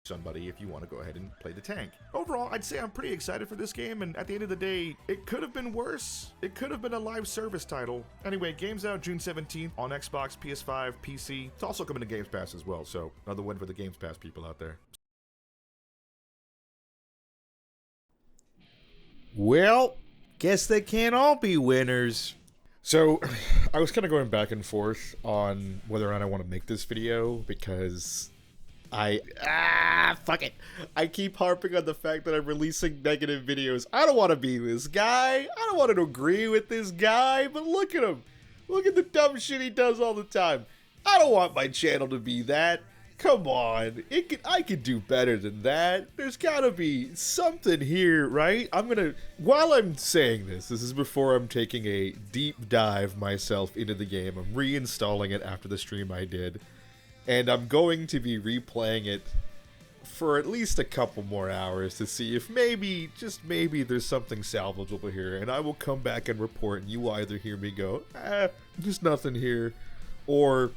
somebody if you want to go ahead and play the tank. Overall, I'd say I'm pretty excited for this game, and at the end of the day, it could have been worse. It could have been a live service title. Anyway, game's out June 17th on Xbox, PS5, PC. It's also coming to Games Pass as well, so another win for the Games Pass people out there. Well, guess they can't all be winners. So, I was kind of going back and forth on whether or not I want to make this video, because fuck it. I keep harping on the fact that I'm releasing negative videos. I don't want to be this guy. I don't want to agree with this guy, but look at him. Look at the dumb shit he does all the time. I don't want my channel to be that. Come on. I could do better than that. There's gotta be something here, right? While I'm saying this is before I'm taking a deep dive myself into the game. I'm reinstalling it after the stream I did. And I'm going to be replaying it for at least a couple more hours to see if maybe, just maybe, there's something salvageable here. And I will come back and report, and you either hear me go, there's nothing here, or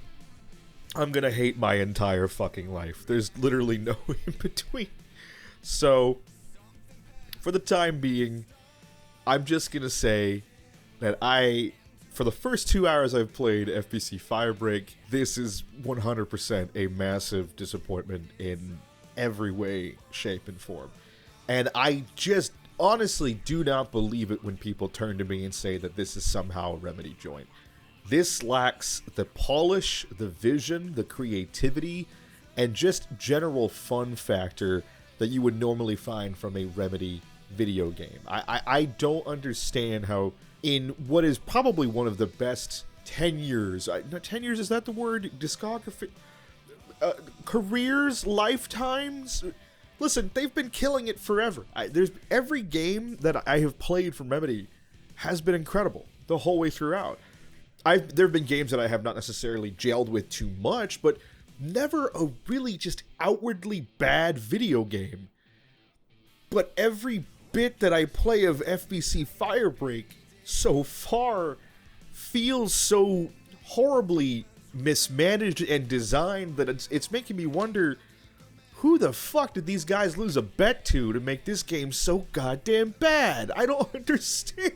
I'm gonna hate my entire fucking life. There's literally no in between. So, for the time being, I'm just gonna say that for the first 2 hours I've played FBC Firebreak, this is 100% a massive disappointment in every way, shape, and form. And I just honestly do not believe it when people turn to me and say that this is somehow a Remedy joint. This lacks the polish, the vision, the creativity, and just general fun factor that you would normally find from a Remedy video game. I don't understand how, in what is probably one of the best 10 years, 10 years, is that the word? Discography? Careers? Lifetimes? Listen, they've been killing it forever. Every game that I have played from Remedy has been incredible the whole way throughout. There have been games that I have not necessarily gelled with too much, but never a really just outwardly bad video game. But every bit that I play of FBC Firebreak so far feels so horribly mismanaged and designed that it's making me wonder, who the fuck did these guys lose a bet to make this game so goddamn bad? I don't understand.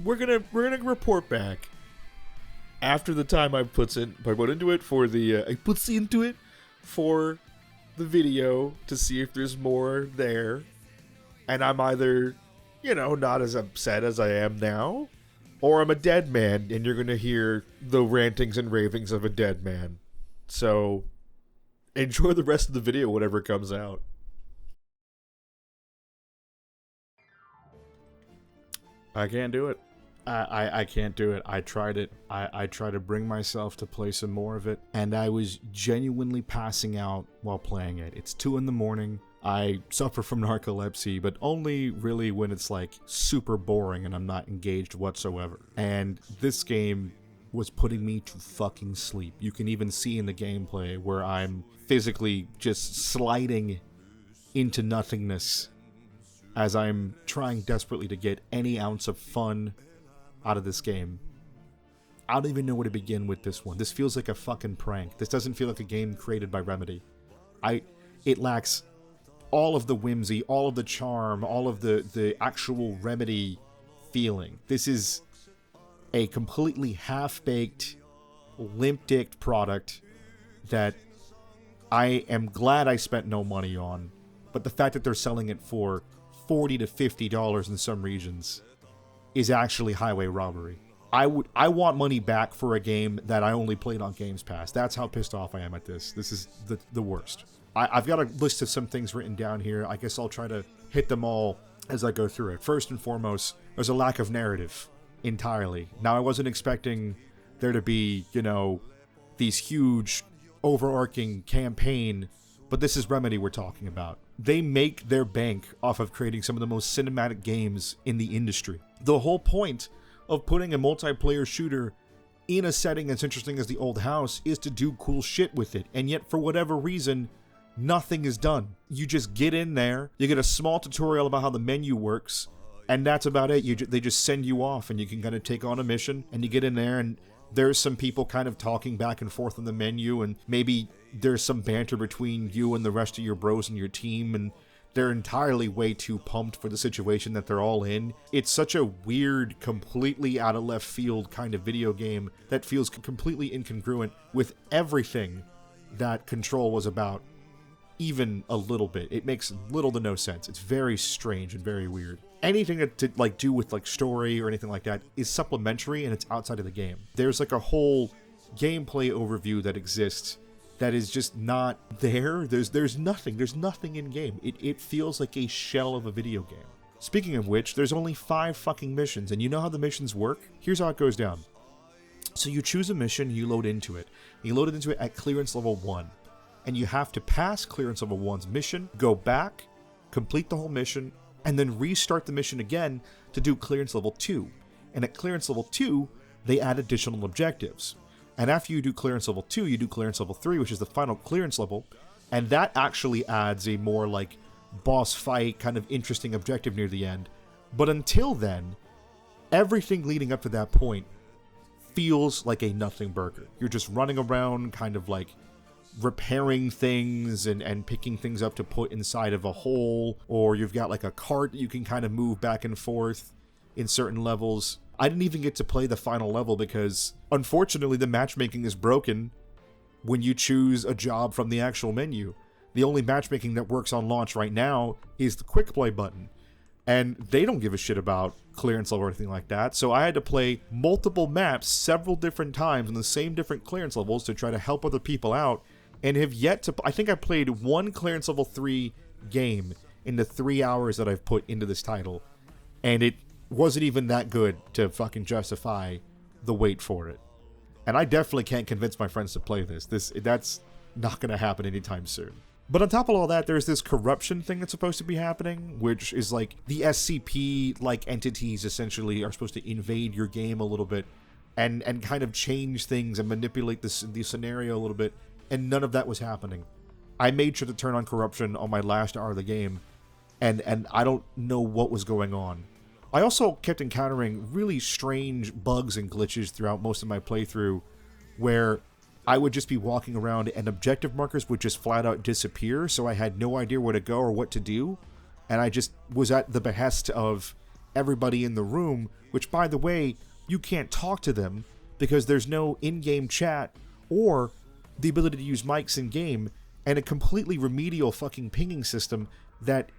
We're gonna report back after the time I put into it for the video to see if there's more there, and I'm either, not as upset as I am now, or I'm a dead man, and you're gonna hear the rantings and ravings of a dead man. So enjoy the rest of the video, whatever comes out. I can't do it. I can't do it. I tried it. I tried to bring myself to play some more of it, and I was genuinely passing out while playing it. It's 2 in the morning. I suffer from narcolepsy, but only really when it's like super boring and I'm not engaged whatsoever. And this game was putting me to fucking sleep. You can even see in the gameplay where I'm physically just sliding into nothingness as I'm trying desperately to get any ounce of fun out of this game. I don't even know where to begin with this one. This feels like a fucking prank. This doesn't feel like a game created by Remedy. It lacks all of the whimsy, all of the charm, all of the actual Remedy feeling. This is a completely half-baked, limp-dicked product that I am glad I spent no money on, but the fact that they're selling it for $40 to $50 in some regions is actually highway robbery. I want money back for a game that I only played on Games Pass. That's how pissed off I am at this. This is the worst. I've got a list of some things written down here. I guess I'll try to hit them all as I go through it. First and foremost, there's a lack of narrative entirely. Now, I wasn't expecting there to be, these huge overarching campaign, but this is Remedy we're talking about. They make their bank off of creating some of the most cinematic games in the industry. The whole point of putting a multiplayer shooter in a setting as interesting as the old house is to do cool shit with it, and yet for whatever reason, nothing is done. You just get in there, you get a small tutorial about how the menu works, and that's about it. They just send you off, and you can kind of take on a mission, and you get in there, and There's some people kind of talking back and forth on the menu, and maybe there's some banter between you and the rest of your bros and your team, and they're entirely way too pumped for the situation that they're all in. It's such a weird, completely out of left field kind of video game that feels completely incongruent with everything that Control was about, even a little bit. It makes little to no sense. It's very strange and very weird. Anything to like do with like story or anything like that is supplementary, and it's outside of the game. There's like a whole gameplay overview that exists that is just not there. There's nothing in game. It feels like a shell of a video game. Speaking of which, there's only 5 fucking missions, and you know how the missions work? Here's how it goes down. So you choose a mission, you load into it. You load it into it at clearance level 1. And you have to pass clearance level 1's mission, go back, complete the whole mission, and then restart the mission again to do clearance level 2. And at clearance level 2, they add additional objectives. And after you do clearance level 2, you do clearance level 3, which is the final clearance level, and that actually adds a more like boss fight, kind of interesting objective near the end. But until then, everything leading up to that point feels like a nothing burger. You're just running around, kind of like repairing things and picking things up to put inside of a hole, or you've got like a cart that you can kind of move back and forth in certain levels. I didn't even get to play the final level because, unfortunately, the matchmaking is broken when you choose a job from the actual menu. The only matchmaking that works on launch right now is the quick play button, and they don't give a shit about clearance level or anything like that, so I had to play multiple maps several different times on the same different clearance levels to try to help other people out, and have yet to... I think I played one clearance level 3 game in the 3 hours that I've put into this title, and it wasn't even that good to fucking justify the wait for it. And I definitely can't convince my friends to play this. That's not going to happen anytime soon. But on top of all that, there's this corruption thing that's supposed to be happening, which is like the SCP-like entities essentially are supposed to invade your game a little bit and kind of change things and manipulate the scenario a little bit, and none of that was happening. I made sure to turn on corruption on my last hour of the game, and I don't know what was going on. I also kept encountering really strange bugs and glitches throughout most of my playthrough, where I would just be walking around and objective markers would just flat out disappear, so I had no idea where to go or what to do, and I just was at the behest of everybody in the room, which, by the way, you can't talk to them because there's no in-game chat or the ability to use mics in-game, and a completely remedial fucking pinging system that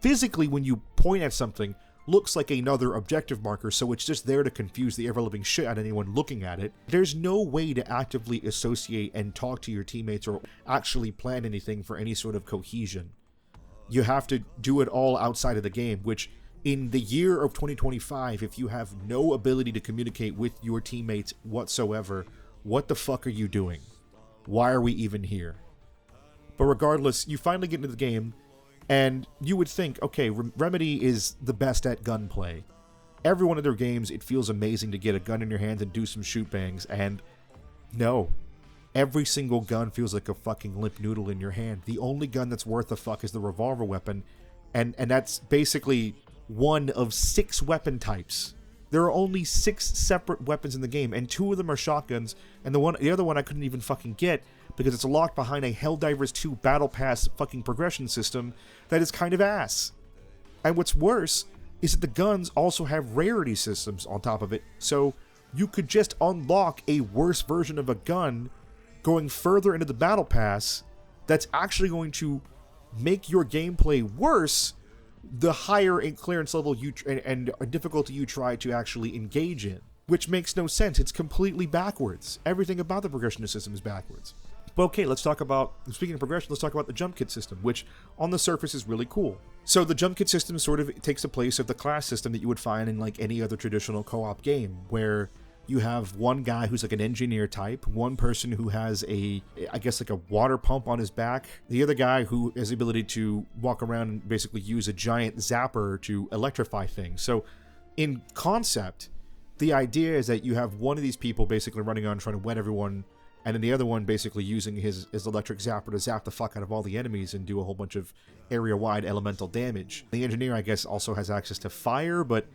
physically, when you point at something, looks like another objective marker, so it's just there to confuse the ever-living shit out of anyone looking at it. There's no way to actively associate and talk to your teammates or actually plan anything for any sort of cohesion. You have to do it all outside of the game, which in the year of 2025, if you have no ability to communicate with your teammates whatsoever, what the fuck are you doing? Why are we even here? But regardless, you finally get into the game, and you would think, okay, Remedy is the best at gunplay. Every one of their games, it feels amazing to get a gun in your hands and do some shoot bangs, and no. Every single gun feels like a fucking limp noodle in your hand. The only gun that's worth a fuck is the revolver weapon, and that's basically one of 6 weapon types. There are only 6 separate weapons in the game, and 2 of them are shotguns, and the other one I couldn't even fucking get because it's locked behind a Helldivers 2 Battle Pass fucking progression system that is kind of ass. And what's worse is that the guns also have rarity systems on top of it, so you could just unlock a worse version of a gun going further into the Battle Pass that's actually going to make your gameplay worse the higher in clearance level and difficulty you try to actually engage in. Which makes no sense. It's completely backwards. Everything about the progression system is backwards. But okay, speaking of progression, let's talk about the jump kit system, which on the surface is really cool. So the jump kit system sort of takes the place of the class system that you would find in like any other traditional co-op game, where you have one guy who's like an engineer type, one person who has a water pump on his back, the other guy who has the ability to walk around and basically use a giant zapper to electrify things. So in concept, the idea is that you have one of these people basically running on trying to wet everyone, and then the other one basically using his electric zapper to zap the fuck out of all the enemies and do a whole bunch of area-wide elemental damage. The engineer, I guess, also has access to fire, but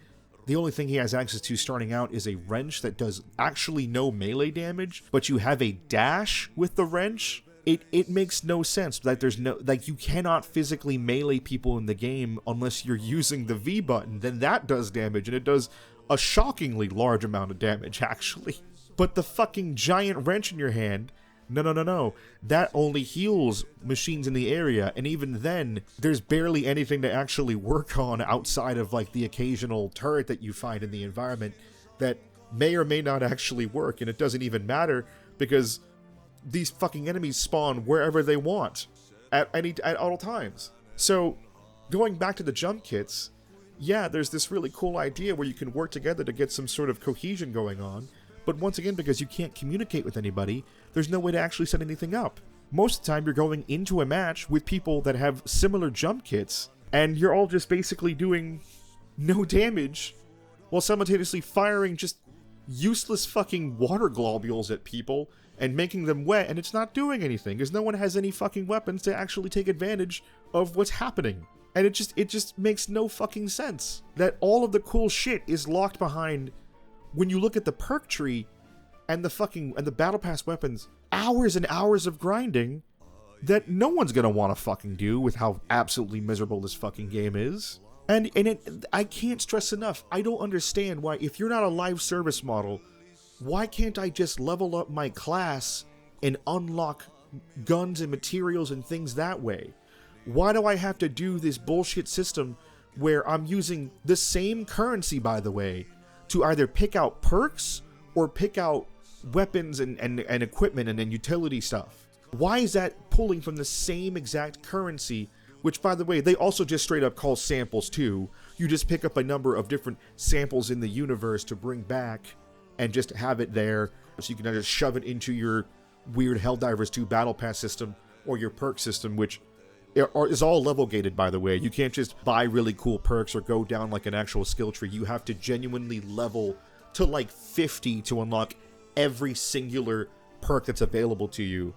The only thing he has access to starting out is a wrench that does actually no melee damage, but you have a dash with the wrench. It makes no sense. Like there's no, like you cannot physically melee people in the game unless you're using the V button. Then that does damage, and it does a shockingly large amount of damage actually. But the fucking giant wrench in your hand, no. That only heals machines in the area, and even then, there's barely anything to actually work on outside of like the occasional turret that you find in the environment that may or may not actually work, and it doesn't even matter because these fucking enemies spawn wherever they want at all times. So, going back to the jump kits, yeah, there's this really cool idea where you can work together to get some sort of cohesion going on, but once again, because you can't communicate with anybody, there's no way to actually set anything up. Most of the time, you're going into a match with people that have similar jump kits, and you're all just basically doing no damage while simultaneously firing just useless fucking water globules at people and making them wet, and it's not doing anything because no one has any fucking weapons to actually take advantage of what's happening. And it just makes no fucking sense that all of the cool shit is locked behind, when you look at the perk tree and the battle pass weapons, hours and hours of grinding that no one's gonna want to fucking do with how absolutely miserable this fucking game is. And I can't stress enough, I don't understand why, if you're not a live service model, why can't I just level up my class and unlock guns and materials and things that way? Why do I have to do this bullshit system where I'm using the same currency, by the way, to either pick out perks or pick out weapons and equipment and then utility stuff? Why is that pulling from the same exact currency, which, by the way, they also just straight up call samples too? You just pick up a number of different samples in the universe to bring back and just have it there, so you can either shove it into your weird Helldivers 2 Battle Pass system or your perk system, which is all level gated, by the way. You can't just buy really cool perks or go down like an actual skill tree. You have to genuinely level to like 50 to unlock every singular perk that's available to you.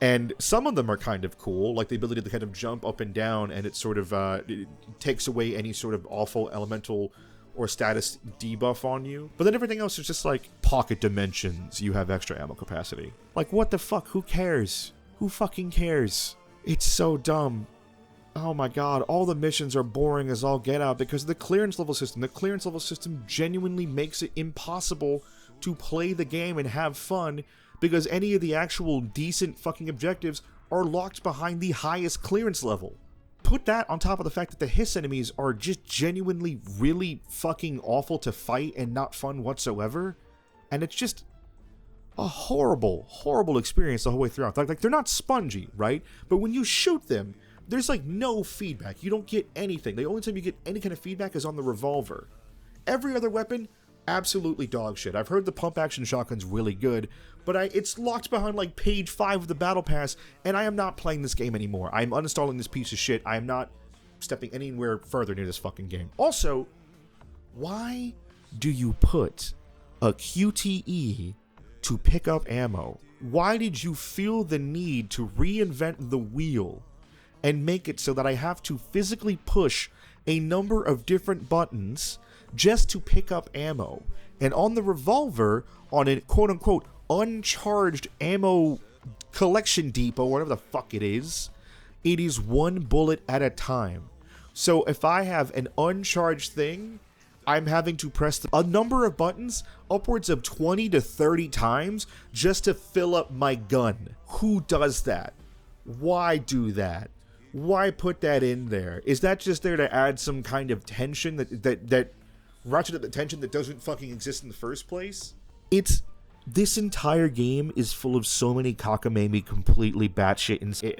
And some of them are kind of cool, like the ability to kind of jump up and down, and it sort of it takes away any sort of awful elemental or status debuff on you. But then everything else is just like pocket dimensions. You have extra ammo capacity. Like, what the fuck? Who cares? Who fucking cares? It's so dumb. Oh my god, all the missions are boring as all get out because of the clearance level system. The clearance level system genuinely makes it impossible to play the game and have fun because any of the actual decent fucking objectives are locked behind the highest clearance level. Put that on top of the fact that the hiss enemies are just genuinely really fucking awful to fight and not fun whatsoever, and it's just a horrible, horrible experience the whole way throughout. Like they're not spongy, right? But when you shoot them, there's like no feedback. You don't get anything. The only time you get any kind of feedback is on the revolver. Every other weapon, absolutely dog shit. I've heard the pump action shotgun's really good, but it's locked behind like page 5 of the battle pass, and I am not playing this game anymore. I'm uninstalling this piece of shit. I am not stepping anywhere further near this fucking game. Also, why do you put a QTE to pick up ammo? Why did you feel the need to reinvent the wheel and make it so that I have to physically push a number of different buttons just to pick up ammo? And on the revolver, on a quote-unquote uncharged ammo collection depot, whatever the fuck it is one bullet at a time. So if I have an uncharged thing, I'm having to press a number of buttons upwards of 20 to 30 times just to fill up my gun. Who does that? Why do that? Why put that in there? Is that just there to add some kind of tension that ratchet up the tension that doesn't fucking exist in the first place? This entire game is full of so many cockamamie, completely batshit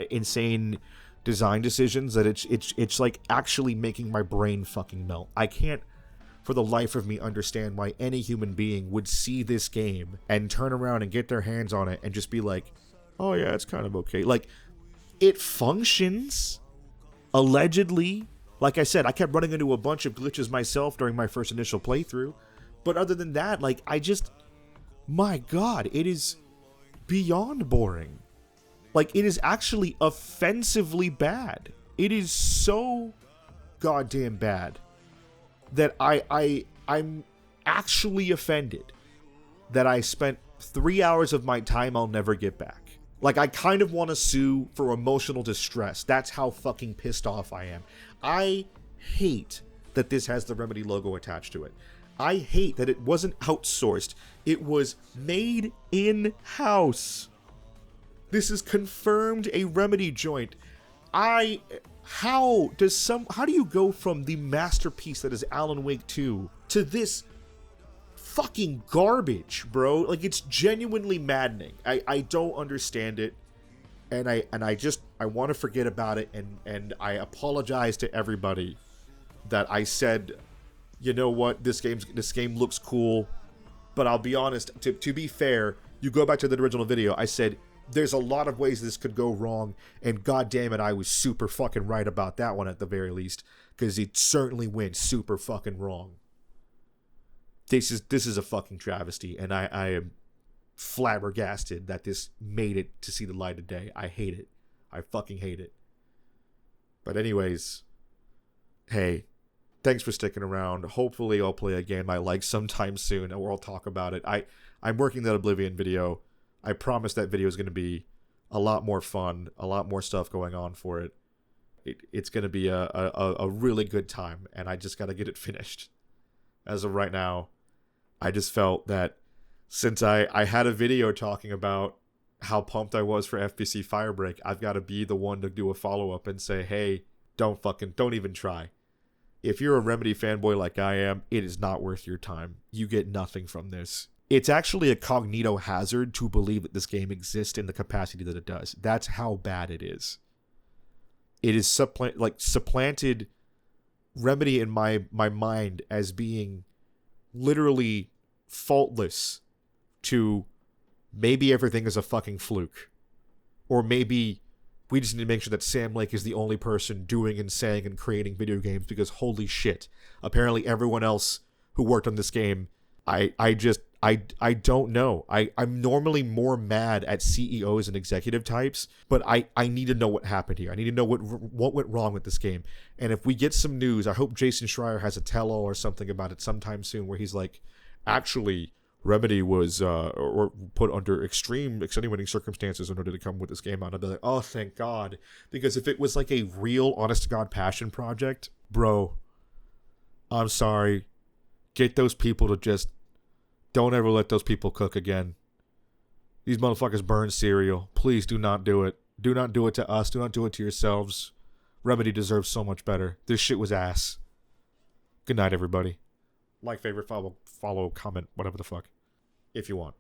insane design decisions that it's like actually making my brain fucking melt. I can't for the life of me understand why any human being would see this game and turn around and get their hands on it and just be like, oh yeah, it's kind of okay. Like, it functions, allegedly. Like I said, I kept running into a bunch of glitches myself during my first initial playthrough. But other than that, like, my god, it is beyond boring. Like, it is actually offensively bad. It is so goddamn bad that I I'm actually offended that I spent 3 hours of my time I'll never get back. Like, I kind of want to sue for emotional distress. That's how fucking pissed off I am. I hate that this has the Remedy logo attached to it. I hate that it wasn't outsourced. It was made in-house. This is confirmed a Remedy joint. How do you go from the masterpiece that is Alan Wake 2 to this fucking garbage, bro? Like, it's genuinely maddening. I don't understand it, and I want to forget about it, and I apologize to everybody that I said, you know what, this game looks cool. But I'll be honest, to be fair, you go back to the original video, I said there's a lot of ways this could go wrong, and god damn it, I was super fucking right about that one at the very least, because it certainly went super fucking wrong. This is a fucking travesty, and I am flabbergasted that this made it to see the light of day. I hate it. I fucking hate it. But anyways, hey, thanks for sticking around. Hopefully I'll play a game I like sometime soon, or I'll talk about it. I'm working that Oblivion video. I promise that video is going to be a lot more fun, a lot more stuff going on for it. It's going to be a really good time, and I just got to get it finished. As of right now, I just felt that since I had a video talking about how pumped I was for FBC Firebreak, I've got to be the one to do a follow-up and say, hey, don't even try. If you're a Remedy fanboy like I am, it is not worth your time. You get nothing from this. It's actually a cognito hazard to believe that this game exists in the capacity that it does. That's how bad it is. It is supplanted Remedy in my mind as being literally faultless to maybe everything is a fucking fluke. Or maybe we just need to make sure that Sam Lake is the only person doing and saying and creating video games, because holy shit, apparently everyone else who worked on this game, I don't know. I'm normally more mad at CEOs and executive types, but I need to know what happened here. I need to know what went wrong with this game. And if we get some news, I hope Jason Schreier has a tell-all or something about it sometime soon, where he's like, actually, Remedy was or put under extreme extenuating circumstances in order to come with this game out. I'd be like, oh, thank God. Because if it was like a real, honest-to-God passion project, bro, I'm sorry. Get those people to just... Don't ever let those people cook again. These motherfuckers burn cereal. Please do not do it. Do not do it to us. Do not do it to yourselves. Remedy deserves so much better. This shit was ass. Good night, everybody. Like, favorite, follow, comment, whatever the fuck. If you want.